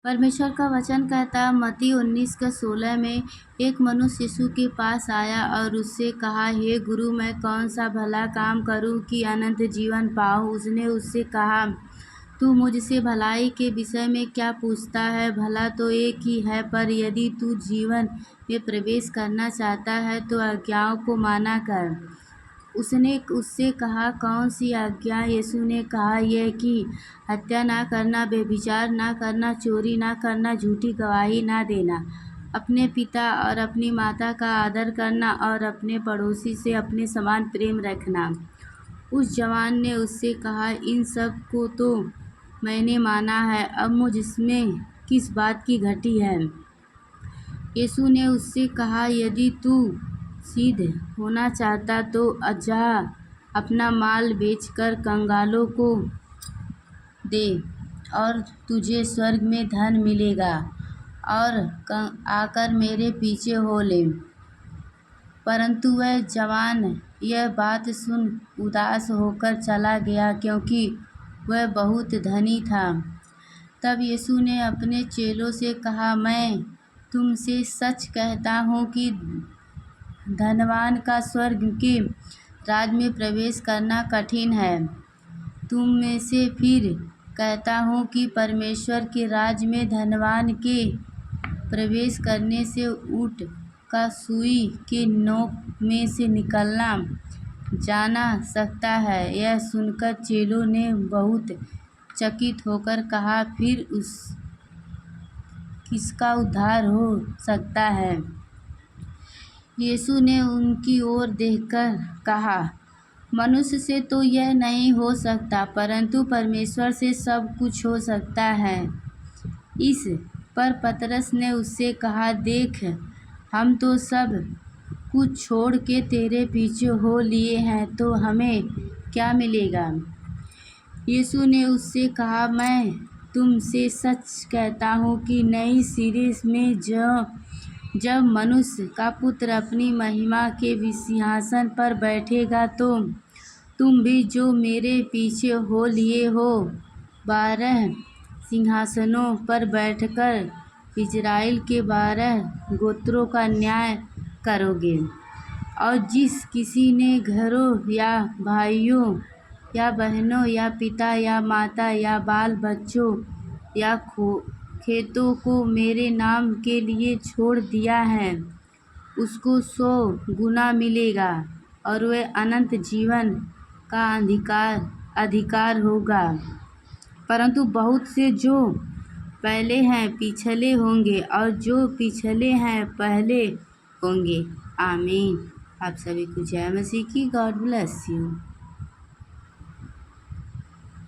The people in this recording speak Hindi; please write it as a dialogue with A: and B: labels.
A: परमेश्वर का वचन कहता है मत्ती 19:16 में, एक मनुष्य यीशु के पास आया और उससे कहा, हे गुरु, मैं कौन सा भला काम करूं कि अनंत जीवन पाऊं। उसने उससे कहा, तू मुझसे भलाई के विषय में क्या पूछता है? भला तो एक ही है, पर यदि तू जीवन में प्रवेश करना चाहता है तो आज्ञाओं को माना कर। उसने उससे कहा, कौन सी आज्ञा? यीशु ने कहा, यह कि हत्या ना करना, व्यभिचार ना करना, चोरी ना करना, झूठी गवाही ना देना, अपने पिता और अपनी माता का आदर करना और अपने पड़ोसी से अपने समान प्रेम रखना। उस जवान ने उससे कहा, इन सब को तो मैंने माना है, अब मुझमें किस बात की घटी है? यीशु ने उससे कहा, यदि तू सिद्ध होना चाहता तो जा, अपना माल बेचकर कंगालों को दे और तुझे स्वर्ग में धन मिलेगा, और आकर मेरे पीछे हो ले। परंतु वह जवान यह बात सुन उदास होकर चला गया, क्योंकि वह बहुत धनी था। तब यीशु ने अपने चेलों से कहा, मैं तुमसे सच कहता हूँ कि धनवान का स्वर्ग के राज्य में प्रवेश करना कठिन है। तुम में से फिर कहता हूँ कि परमेश्वर के राज्य में धनवान के प्रवेश करने से ऊँट का सुई के नोक में से निकलना जाना सकता है। यह सुनकर चेलों ने बहुत चकित होकर कहा, फिर किसका उद्धार हो सकता है? यीशु ने उनकी ओर देखकर कहा, मनुष्य से तो यह नहीं हो सकता, परंतु परमेश्वर से सब कुछ हो सकता है। इस पर पतरस ने उससे कहा, देख, हम तो सब कुछ छोड़ के तेरे पीछे हो लिए हैं, तो हमें क्या मिलेगा? यीशु ने उससे कहा, मैं तुमसे सच कहता हूँ कि नई सिरे में जब मनुष्य का पुत्र अपनी महिमा के सिंहासन पर बैठेगा, तो तुम भी जो मेरे पीछे हो लिए हो 12 सिंहासनों पर बैठकर इजराइल के 12 गोत्रों का न्याय करोगे। और जिस किसी ने घरों या भाइयों या बहनों या पिता या माता या बाल बच्चों या खेतों को मेरे नाम के लिए छोड़ दिया है, उसको 100 गुना मिलेगा और वह अनंत जीवन का अधिकार होगा। परंतु बहुत से जो पहले हैं पिछले होंगे, और जो पिछले हैं पहले होंगे। आमीन। आप सभी को जय मसीह की। God bless you.